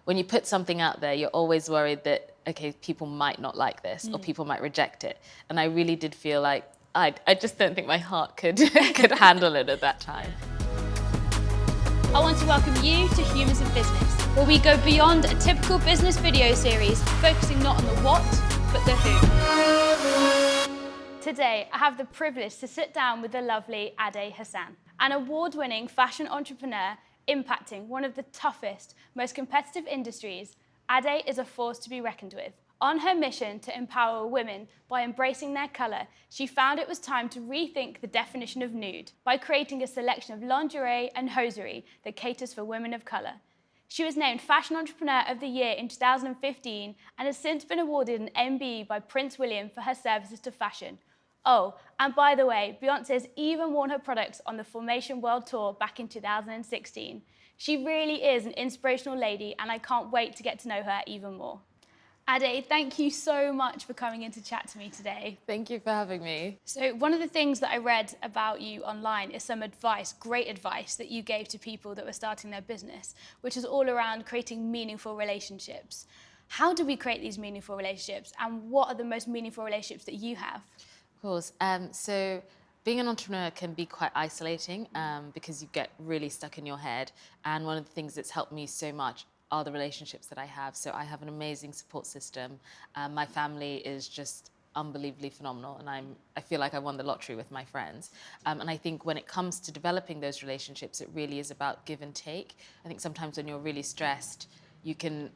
when you put something out there, you're always worried that, okay, people might not like this or people might reject it. And I really did feel like I just don't think my heart could handle it at that time. I want to welcome you to Humans of Business, where we go beyond a typical business video series, focusing not on the what, but the who. Today, I have the privilege to sit down with the lovely Ade Hassan, an award-winning fashion entrepreneur impacting one of the toughest, most competitive industries. Ade is a force to be reckoned with. On her mission to empower women by embracing their colour, she found it was time to rethink the definition of nude by creating a selection of lingerie and hosiery that caters for women of colour. She was named Fashion Entrepreneur of the Year in 2015 and has since been awarded an MBE by Prince William for her services to fashion. Oh, and by the way, Beyoncé has even worn her products on the Formation World Tour back in 2016. She really is an inspirational lady, and I can't wait to get to know her even more. Ade, thank you so much for coming in to chat to me today. Thank you for having me. So one of the things that I read about you online is some advice, great advice, that you gave to people that were starting their business, which is all around creating meaningful relationships. How do we create these meaningful relationships, and what are the most meaningful relationships that you have? Of course. So being an entrepreneur can be quite isolating because you get really stuck in your head. And one of the things that's helped me so much are the relationships that I have. So I have an amazing support system. My family is just unbelievably phenomenal, and I feel like I won the lottery with my friends. And I think when it comes to developing those relationships, it really is about give and take. I think sometimes when you're really stressed, you can,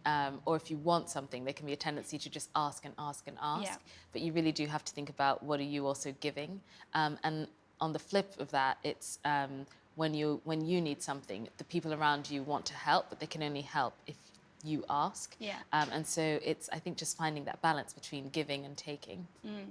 or if you want something, there can be a tendency to just ask and ask and ask. Yeah. But you really do have to think about what are you also giving. And on the flip of that, it's when you need something, the people around you want to help, but they can only help if you ask. Yeah. And so it's, I think, just finding that balance between giving and taking.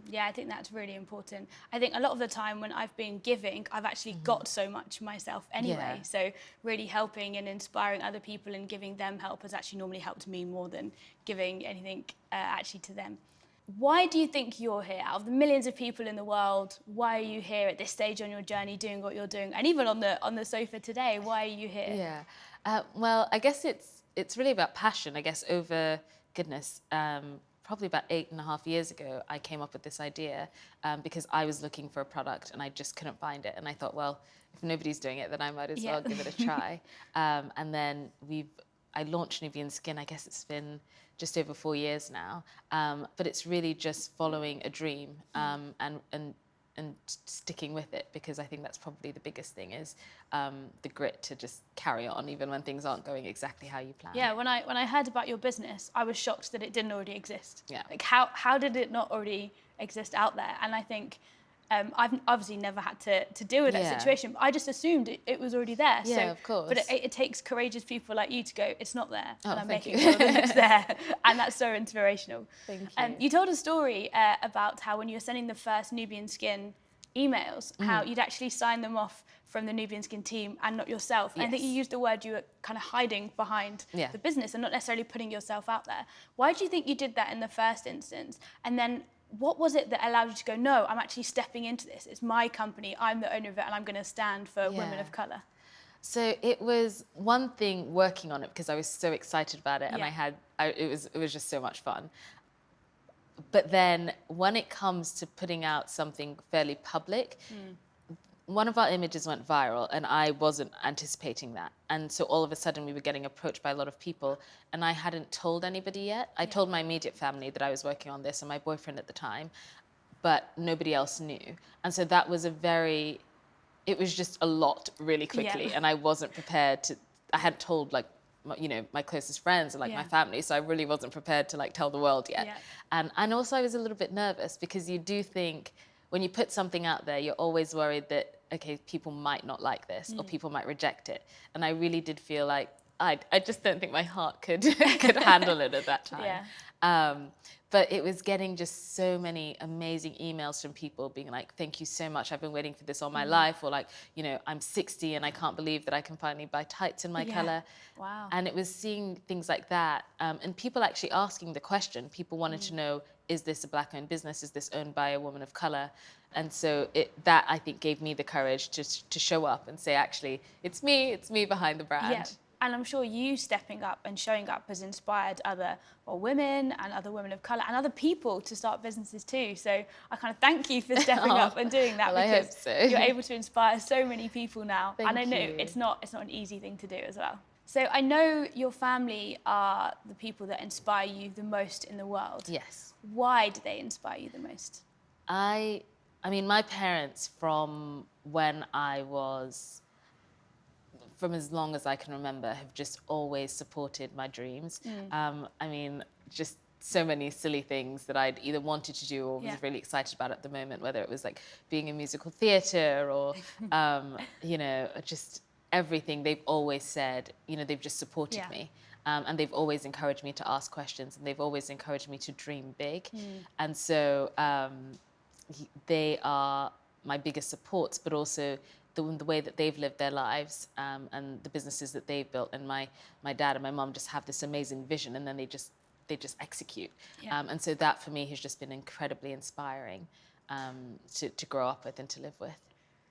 Yeah, I think that's really important. I think a lot of the time when I've been giving, I've actually got so much myself anyway. Yeah. So really helping and inspiring other people and giving them help has actually normally helped me more than giving anything actually to them. Why do you think you're here? Out of the millions of people in the world, why are you here at this stage on your journey doing what you're doing? And even on the sofa today, why are you here? Yeah. Well, I guess it's really about passion. I guess over, goodness, probably about 8.5 years ago, I came up with this idea because I was looking for a product and I just couldn't find it. And I thought, well, if nobody's doing it, then I might as well give it a try. And then I launched Nubian Skin. I guess it's been just over 4 years now. But it's really just following a dream and sticking with it, because I think that's probably the biggest thing is the grit to just carry on even when things aren't going exactly how you plan. Yeah, when I heard about your business, I was shocked that it didn't already exist. Yeah. Like how did it not already exist out there? And I think I've obviously never had to deal with that situation, but I just assumed it was already there. Yeah, so, of course. But it takes courageous people like you to go, it's not there, Oh, and I'm thank making you. sure that it's there. And that's so inspirational. Thank you. You told a story about how when you were sending the first Nubian Skin emails, how you'd actually signed them off from the Nubian Skin team and not yourself. Yes. I think you used the word you were kind of hiding behind the business and not necessarily putting yourself out there. Why do you think you did that in the first instance? And then what was it that allowed you to go, no, I'm actually stepping into this. It's my company, I'm the owner of it, and I'm going to stand for women of colour? So it was one thing working on it because I was so excited about it, and it was just so much fun. But then when it comes to putting out something fairly public, one of our images went viral and I wasn't anticipating that. And so all of a sudden we were getting approached by a lot of people and I hadn't told anybody yet. I told my immediate family that I was working on this and my boyfriend at the time, but nobody else knew. And so that was it was just a lot really quickly and I wasn't prepared to, I hadn't told my closest friends and my family, so I really wasn't prepared to tell the world yet. Yeah. And also I was a little bit nervous because you do think when you put something out there, you're always worried that, okay, people might not like this or people might reject it. And I really did feel like I just don't think my heart could handle it at that time. Yeah. But it was getting just so many amazing emails from people being like, thank you so much. I've been waiting for this all my life. Or I'm 60 and I can't believe that I can finally buy tights in my color. Wow. And it was seeing things like that. And people actually asking the question. People wanted to know, is this a Black-owned business? Is this owned by a woman of color? And so that, I think, gave me the courage to show up and say, actually, it's me behind the brand. Yeah. And I'm sure you stepping up and showing up has inspired other women and other women of colour and other people to start businesses too. So I kind of thank you for stepping up and doing that, well, because I hope so. you're able to inspire so many people now. Thank and I know you. it's not an easy thing to do as well. So I know your family are the people that inspire you the most in the world. Yes. Why do they inspire you the most? I mean, my parents, from when I was, from as long as I can remember, have just always supported my dreams. I mean, just so many silly things that I'd either wanted to do or was really excited about at the moment, whether it was like being in musical theatre or, you know, just everything. They've always said, you know, they've just supported me. And they've always encouraged me to ask questions, and they've always encouraged me to dream big. And so they are my biggest supports, but also the way that they've lived their lives, and the businesses that they've built. And my dad and my mum just have this amazing vision, and then they just execute. And so that for me has just been incredibly inspiring to grow up with and to live with.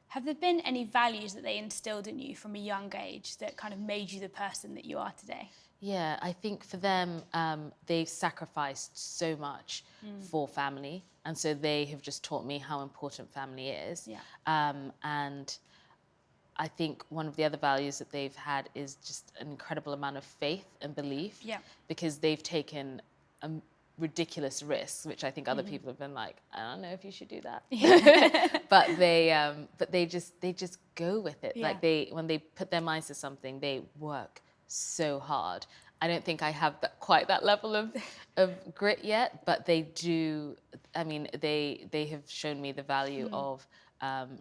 Have there been any values that they instilled in you from a young age that kind of made you the person that you are today? Yeah, I think for them, they've sacrificed so much for family. And so they have just taught me how important family is. And I think one of the other values that they've had is just an incredible amount of faith and belief, because they've taken ridiculous risks, which I think other people have been like, I don't know if you should do that. but they just go with it. Like when they put their minds to something, they work so hard. I don't think I have quite that level of grit yet, but they do. I mean, they have shown me the value of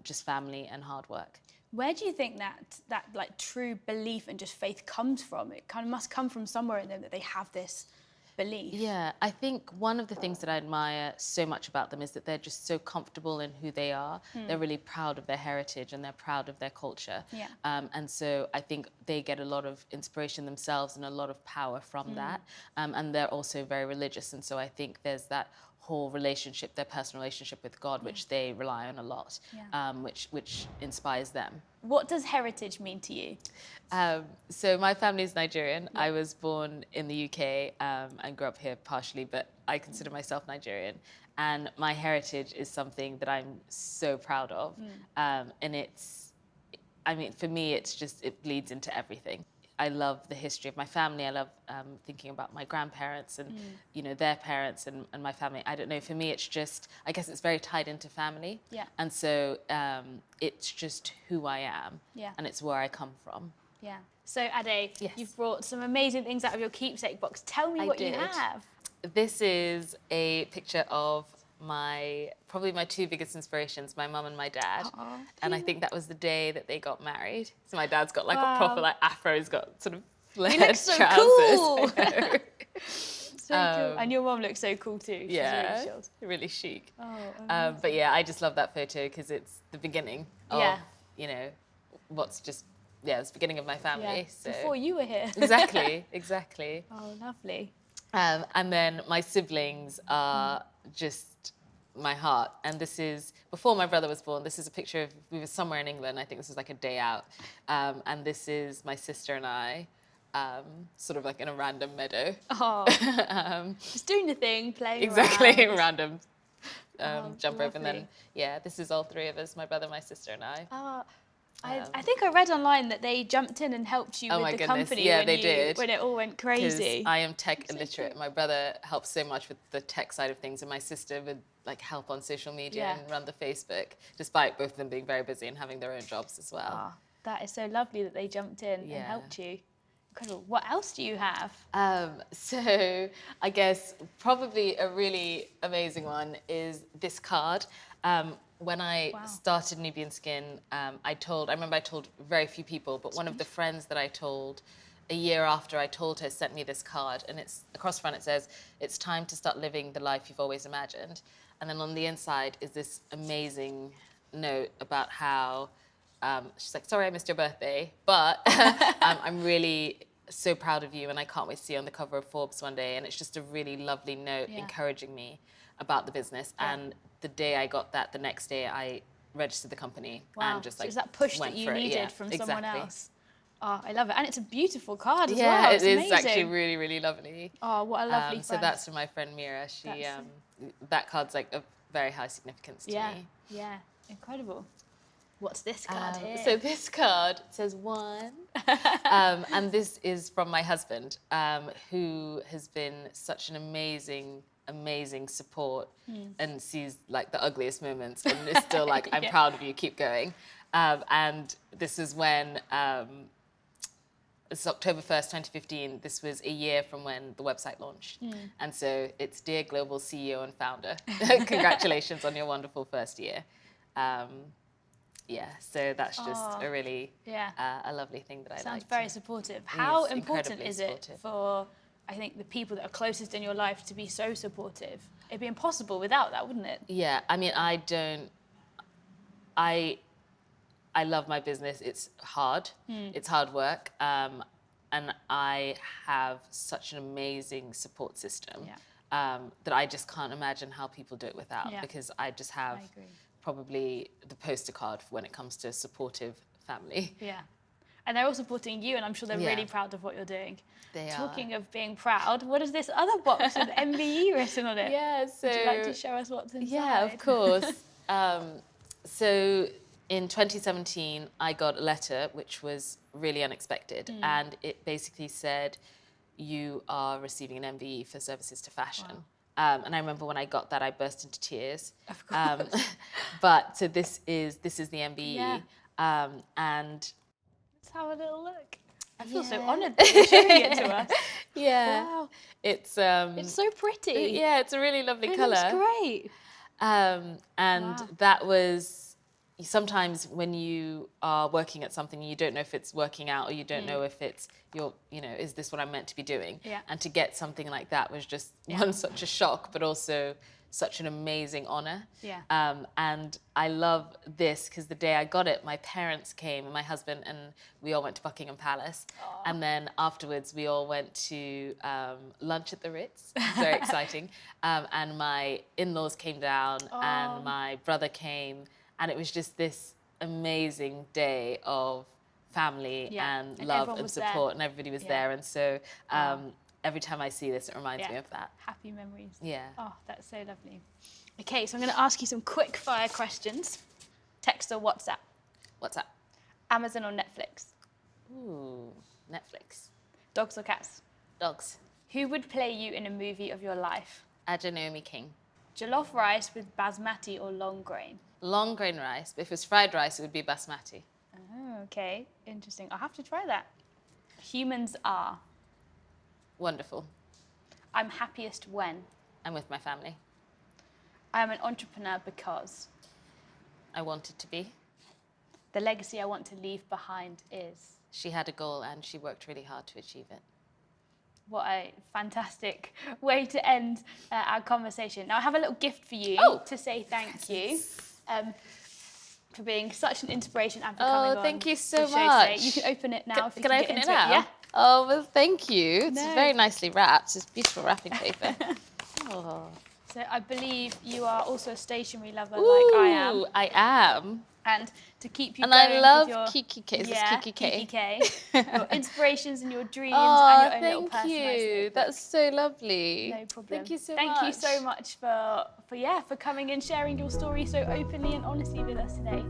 just family and hard work. Where do you think that like true belief and just faith comes from? It kind of must come from somewhere in them that they have this belief. Yeah, I think one of the things that I admire so much about them is that they're just so comfortable in who they are. They're really proud of their heritage and they're proud of their culture. And so I think they get a lot of inspiration themselves and a lot of power from that. And they're also very religious. And so I think there's that whole relationship, their personal relationship with God, which they rely on a lot, which inspires them. What does heritage mean to you? So my family is Nigerian. I was born in the UK and grew up here partially, but I consider myself Nigerian. And my heritage is something that I'm so proud of. And it's, I mean, for me, it's just, it bleeds into everything. I love the history of my family. I love thinking about my grandparents and, you know, their parents and my family. I don't know, for me, it's just, I guess it's very tied into family. And so it's just who I am. And it's where I come from. So Ade, you've brought some amazing things out of your keepsake box. Tell me what you have. This is a picture of probably my two biggest inspirations, my mum and my dad. And I think that was the day that they got married. So my dad's got like a proper like afro, he's got sort of flared trousers. Cool. So cool. And your mum looks so cool too. She's really chilled. Really chic. But yeah, I just love that photo because it's the beginning of, you know, what's just, it's the beginning of my family. So. Before you were here. Exactly. Oh, lovely. And then my siblings are just my heart. And this is, before my brother was born, this is a picture of, we were somewhere in England, I think this was like a day out. And this is my sister and I, sort of like in a random meadow. Just doing the thing, playing around. Random jump rope. Lovely. And then, this is all three of us, my brother, my sister and I. I think I read online that they jumped in and helped you with the company when it all went crazy. I am tech illiterate. My brother helps so much with the tech side of things, and my sister would like help on social media and run the Facebook, despite both of them being very busy and having their own jobs as well. That is so lovely that they jumped in and helped you. Incredible. What else do you have? So I guess probably a really amazing one is this card. When I started Nubian Skin, I remember I told very few people, but one of the friends that I told a year after I told her sent me this card, and it's across the front it says, "It's time to start living the life you've always imagined." And then on the inside is this amazing note about how, she's like, "Sorry I missed your birthday, but I'm really so proud of you and I can't wait to see you on the cover of Forbes one day." And it's just a really lovely note encouraging me about the business. And the day I got that, the next day I registered the company and just like so it was that push went that you for it. needed from someone else. Oh, I love it. And it's a beautiful card as Yeah, well. it It's is amazing. actually really, really lovely. Oh, what a lovely So friend. that's from my friend Mira. That card's like a very high significance to me. Yeah, incredible. What's this card here? So this card says 1. And this is from my husband, who has been such an amazing support and sees like the ugliest moments and is still like, I'm proud of you, keep going. And this is when, it's October 1st, 2015. This was a year from when the website launched. And so it's Dear Global CEO and Founder. Congratulations on your wonderful first year. So that's just a really a lovely thing that I like. Sounds very supportive. How important is it for, I think, the people that are closest in your life to be so supportive? It'd be impossible without that, wouldn't it? Yeah, I mean, I love my business. It's hard. It's hard work. And I have such an amazing support system that I just can't imagine how people do it without, because I just have probably the poster card for when it comes to supportive family. Yeah. And they're all supporting you, and I'm sure they're really proud of what you're doing. They are. Talking of being proud, what is this other box with MBE written on it? Yeah, so... Would you like to show us what's inside? Yeah, of course. So in 2017, I got a letter which was really unexpected, and it basically said, you are receiving an MBE for services to fashion. Wow. And I remember when I got that, I burst into tears. Of course. But so this is the MBE, and let's have a little look. I feel so honoured that you're showing it to us. Yeah, Wow. it's so pretty. Yeah, it's a really lovely It colour. looks great. And Wow. that was, sometimes when you are working at something, you don't know if it's working out, or you don't know if it's is this what I'm meant to be doing? Yeah. And to get something like that was just such a shock, but also such an amazing honor. Yeah. And I love this because the day I got it, my parents came and my husband, and we all went to Buckingham Palace. Aww. And then afterwards we all went to lunch at the Ritz. Very exciting. And my in-laws came down and my brother came, and it was just this amazing day of family and love and support, and everybody was there. And so every time I see this, it reminds me of that. Happy memories. Yeah. Oh, that's so lovely. Okay, so I'm going to ask you some quick fire questions. Text or WhatsApp? WhatsApp. Amazon or Netflix? Ooh, Netflix. Dogs or cats? Dogs. Who would play you in a movie of your life? Ade King. Jollof rice with basmati or long grain? Long grain rice, but if it was fried rice, it would be basmati. Oh, okay. Interesting. I'll have to try that. Humans are? Wonderful. I'm happiest when? I'm with my family. I am an entrepreneur because? I wanted to be. The legacy I want to leave behind is? She had a goal and she worked really hard to achieve it. What a fantastic way to end our conversation. Now I have a little gift for you to say thank you for being such an inspiration and for coming on. Oh, thank you so the show much. today. You can open it now. Can I open it now? Yeah. Oh, well, thank you. It's No. very nicely wrapped. It's beautiful wrapping paper. Oh. So I believe you are also a stationery lover like I am. Ooh, I am. And to keep you And going I love with your, Kiki K. Is this yeah, Kiki K? Kiki K. Your inspirations and your dreams Oh, and your own little thank personalised you. notebook. That's so lovely. No problem. Thank you so much. Thank you so much for coming and sharing your story so openly and honestly with us today.